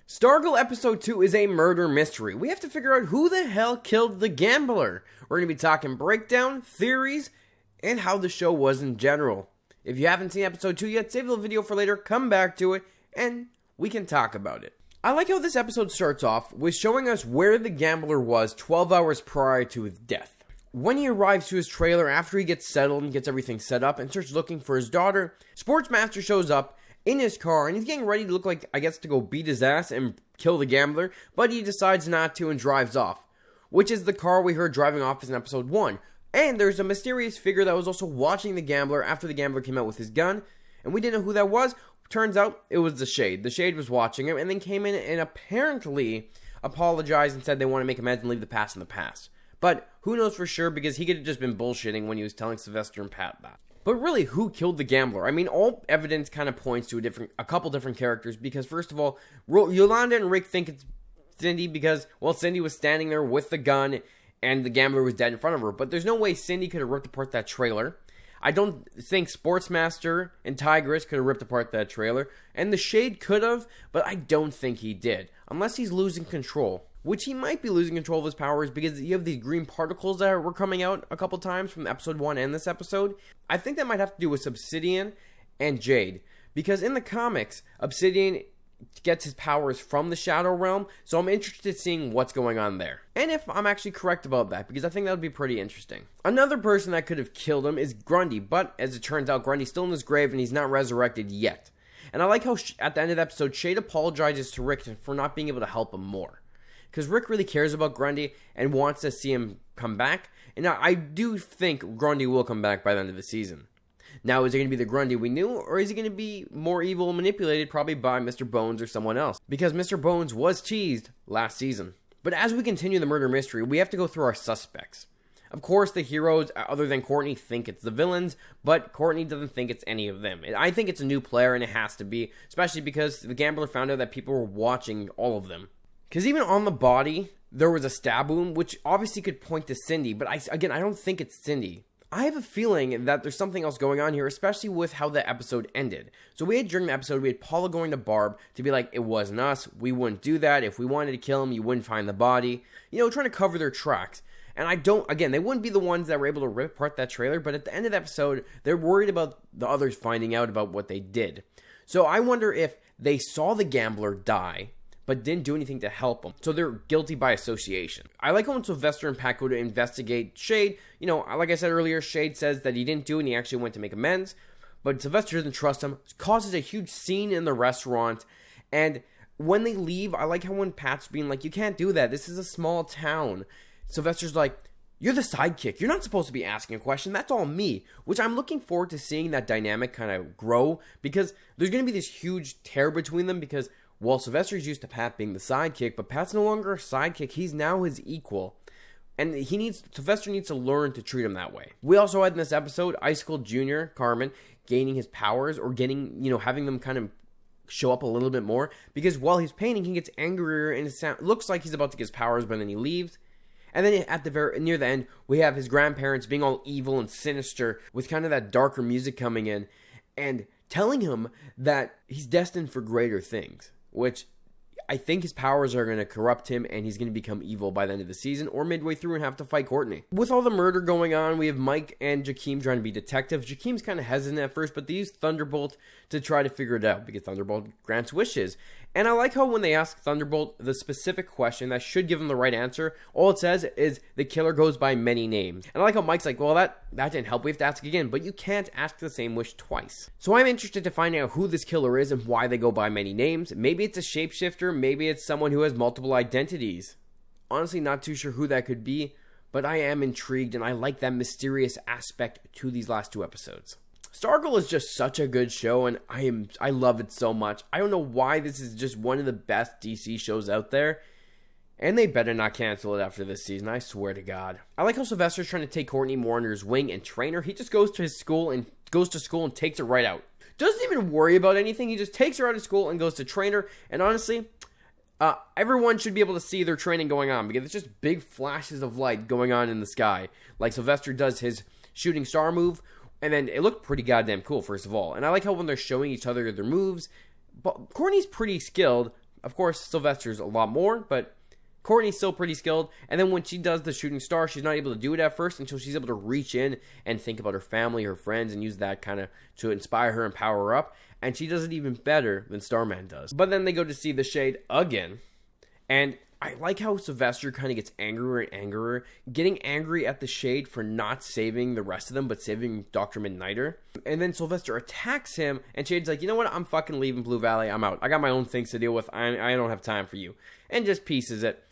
Stargirl Episode 2 is a murder mystery. We have to figure out who the hell killed the gambler. We're going to be talking breakdown, theories, and how the show was in general. If you haven't seen Episode 2 yet, save the video for later, come back to it, and we can talk about it. I like how this episode starts off with showing us where the gambler was 12 hours prior to his death. When he arrives to his trailer after he gets settled and gets everything set up and starts looking for his daughter, Sportsmaster shows up in his car, and he's getting ready to look like, I guess, to go beat his ass and kill the gambler, but he decides not to and drives off, which is the car we heard driving off in episode 1. And there's a mysterious figure that was also watching the gambler after the gambler came out with his gun, and we didn't know who that was. Turns out it was the Shade. The Shade was watching him and then came in and apparently apologized and said they want to make amends and leave the past in the past. But who knows for sure, because he could have just been bullshitting when he was telling Sylvester and Pat that. But really, who killed the gambler? I mean, all evidence kind of points to a couple different characters, because first of all, Yolanda and Rick think it's Cindy because, well, Cindy was standing there with the gun and the gambler was dead in front of her. But there's no way Cindy could have ripped apart that trailer. I don't think Sportsmaster and Tigress could have ripped apart that trailer. And the Shade could have, but I don't think he did. Unless he's losing control. Which he might be losing control of his powers, because you have these green particles that were coming out a couple times from episode 1 and this episode. I think that might have to do with Obsidian and Jade. Because in the comics, Obsidian gets his powers from the Shadow Realm, so I'm interested in seeing what's going on there. And if I'm actually correct about that, because I think that would be pretty interesting. Another person that could have killed him is Grundy, but as it turns out, Grundy's still in his grave and he's not resurrected yet. And I like how at the end of the episode, Shade apologizes to Rick for not being able to help him more. Because Rick really cares about Grundy and wants to see him come back. And now I do think Grundy will come back by the end of the season. Now, is it going to be the Grundy we knew, or is he going to be more evil and manipulated probably by Mr. Bones or someone else? Because Mr. Bones was teased last season. But as we continue the murder mystery, we have to go through our suspects. Of course, the heroes, other than Courtney, think it's the villains, but Courtney doesn't think it's any of them. I think it's a new player, and it has to be, especially because the gambler found out that people were watching all of them. Because even on the body, there was a stab wound, which obviously could point to Cindy, but I don't think it's Cindy. I have a feeling that there's something else going on here, especially with how the episode ended. So during the episode, we had Paula going to Barb to be like, it wasn't us, we wouldn't do that, if we wanted to kill him, you wouldn't find the body. You know, trying to cover their tracks. And they wouldn't be the ones that were able to rip apart that trailer, but at the end of the episode, they're worried about the others finding out about what they did. So I wonder if they saw the gambler die, but didn't do anything to help him. So they're guilty by association. I like how when Sylvester and Pat go to investigate Shade, you know, like I said earlier, Shade says that he didn't do it and he actually went to make amends, but Sylvester doesn't trust him, causes a huge scene in the restaurant, and when they leave, I like how when Pat's being like, you can't do that, this is a small town. Sylvester's like, you're the sidekick, you're not supposed to be asking a question, that's all me, which I'm looking forward to seeing that dynamic kind of grow, because there's going to be this huge tear between them, because well, Sylvester's used to Pat being the sidekick, but Pat's no longer a sidekick. He's now his equal. And Sylvester needs to learn to treat him that way. We also had in this episode, Icicle Jr., Carmen, gaining his powers, or having them kind of show up a little bit more. Because while he's painting, he gets angrier, and it looks like he's about to get his powers, but then he leaves. And then near the end, we have his grandparents being all evil and sinister, with kind of that darker music coming in, and telling him that he's destined for greater things. Which I think his powers are going to corrupt him and he's going to become evil by the end of the season or midway through and have to fight Courtney. With all the murder going on, we have Mike and Jakeem trying to be detectives. Jakeem's kind of hesitant at first, but they use Thunderbolt to try to figure it out because Thunderbolt grants wishes. And I like how when they ask Thunderbolt the specific question that should give him the right answer, all it says is the killer goes by many names. And I like how Mike's like, well, that didn't help. We have to ask again, but you can't ask the same wish twice. So I'm interested to find out who this killer is and why they go by many names. Maybe it's a shapeshifter. Maybe it's someone who has multiple identities. Honestly, not too sure who that could be, but I am intrigued and I like that mysterious aspect to these last 2 episodes. Stargirl is just such a good show, and I love it so much. I don't know why this is just one of the best DC shows out there, and they better not cancel it after this season, I swear to God. I like how Sylvester's trying to take Courtney more under his wing and train her. He just goes to school and takes her right out. Doesn't even worry about anything, he just takes her out of school and goes to train her, and honestly, everyone should be able to see their training going on, because it's just big flashes of light going on in the sky. Like Sylvester does his shooting star move, and then it looked pretty goddamn cool, first of all. And I like how when they're showing each other their moves, but Courtney's pretty skilled, Of course, Sylvester's a lot more, but Courtney's still pretty skilled. And then when she does the shooting star, she's not able to do it at first until she's able to reach in and think about her family, her friends, and use that kind of to inspire her and power her up. And she does it even better than Starman does. But then they go to see the Shade again. And I like how Sylvester kind of gets angrier and angrier, getting angry at the Shade for not saving the rest of them, but saving Dr. Midnighter. And then Sylvester attacks him, and Shade's like, you know what, I'm fucking leaving Blue Valley, I'm out. I got my own things to deal with, I don't have time for you. And just pieces it.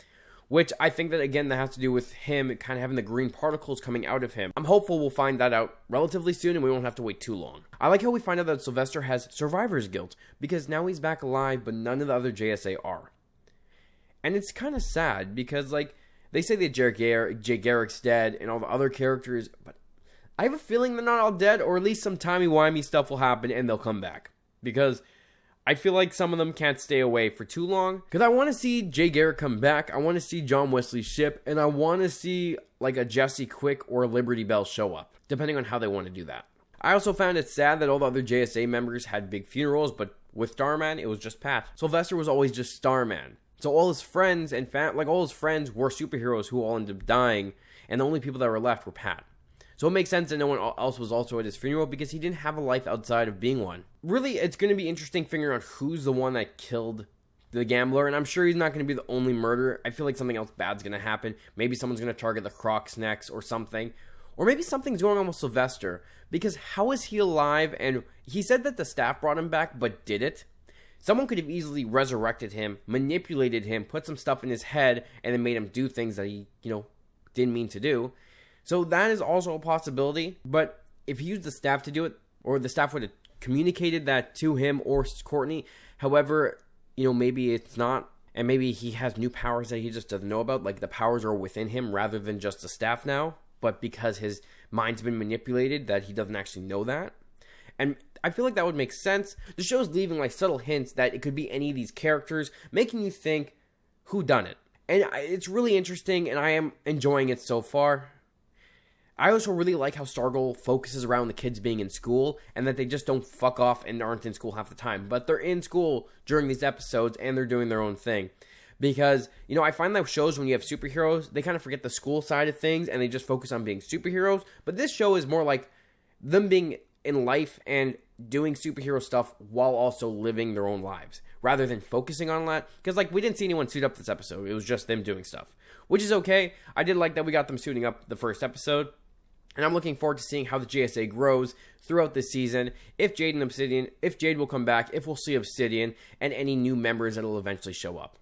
Which I think that, again, that has to do with him kind of having the green particles coming out of him. I'm hopeful we'll find that out relatively soon and we won't have to wait too long. I like how we find out that Sylvester has survivor's guilt, because now he's back alive, but none of the other JSA are. And it's kind of sad, because, like, they say that Jay Garrick's dead and all the other characters, but I have a feeling they're not all dead, or at least some timey-wimey stuff will happen and they'll come back. Because I feel like some of them can't stay away for too long. Because I want to see Jay Garrick come back, I want to see John Wesley's ship, and I want to see, like, a Jesse Quick or a Liberty Bell show up, depending on how they want to do that. I also found it sad that all the other JSA members had big funerals, but with Starman, it was just Pat. Sylvester was always just Starman. So all his friends and all his friends were superheroes who all ended up dying, and the only people that were left were Pat. So it makes sense that no one else was also at his funeral, because he didn't have a life outside of being one. Really, it's going to be interesting figuring out who's the one that killed the gambler, and I'm sure he's not going to be the only murderer. I feel like something else bad's going to happen. Maybe someone's going to target the Crocs next or something. Or maybe something's going on with Sylvester, because how is he alive? And he said that the staff brought him back, but did it? Someone could have easily resurrected him, manipulated him, put some stuff in his head, and then made him do things that he, didn't mean to do. So that is also a possibility. But if he used the staff to do it, or the staff would have communicated that to him or Courtney, however, maybe it's not, and maybe he has new powers that he just doesn't know about, like the powers are within him rather than just the staff now, but because his mind's been manipulated that he doesn't actually know that. And I feel like that would make sense. The show's leaving like subtle hints that it could be any of these characters, making you think, who done it? And it's really interesting, and I am enjoying it so far. I also really like how Stargirl focuses around the kids being in school, and that they just don't fuck off and aren't in school half the time. But they're in school during these episodes, and they're doing their own thing. Because, I find that shows when you have superheroes, they kind of forget the school side of things, and they just focus on being superheroes. But this show is more like them being in life and doing superhero stuff while also living their own lives, rather than focusing on that. Because, we didn't see anyone suit up this episode. It was just them doing stuff, which is okay. I did like that we got them suiting up the first episode. And I'm looking forward to seeing how the JSA grows throughout this season. If Jade will come back, if we'll see Obsidian, and any new members that will eventually show up.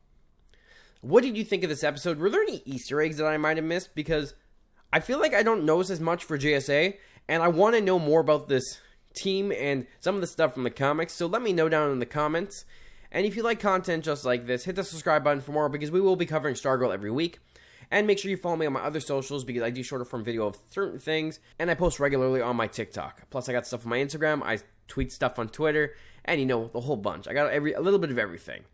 What did you think of this episode? Were there any Easter eggs that I might have missed? Because I feel like I don't notice as much for JSA, and I want to know more about this team and some of the stuff from the comics. So let me know down in the comments. And if you like content just like this, hit the subscribe button for more, because we will be covering Stargirl every week. And make sure you follow me on my other socials, because I do shorter form video of certain things, and I post regularly on my TikTok. Plus, I got stuff on my Instagram, I tweet stuff on Twitter, and the whole bunch. I got a little bit of everything.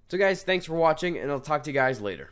So guys, thanks for watching, and I'll talk to you guys later.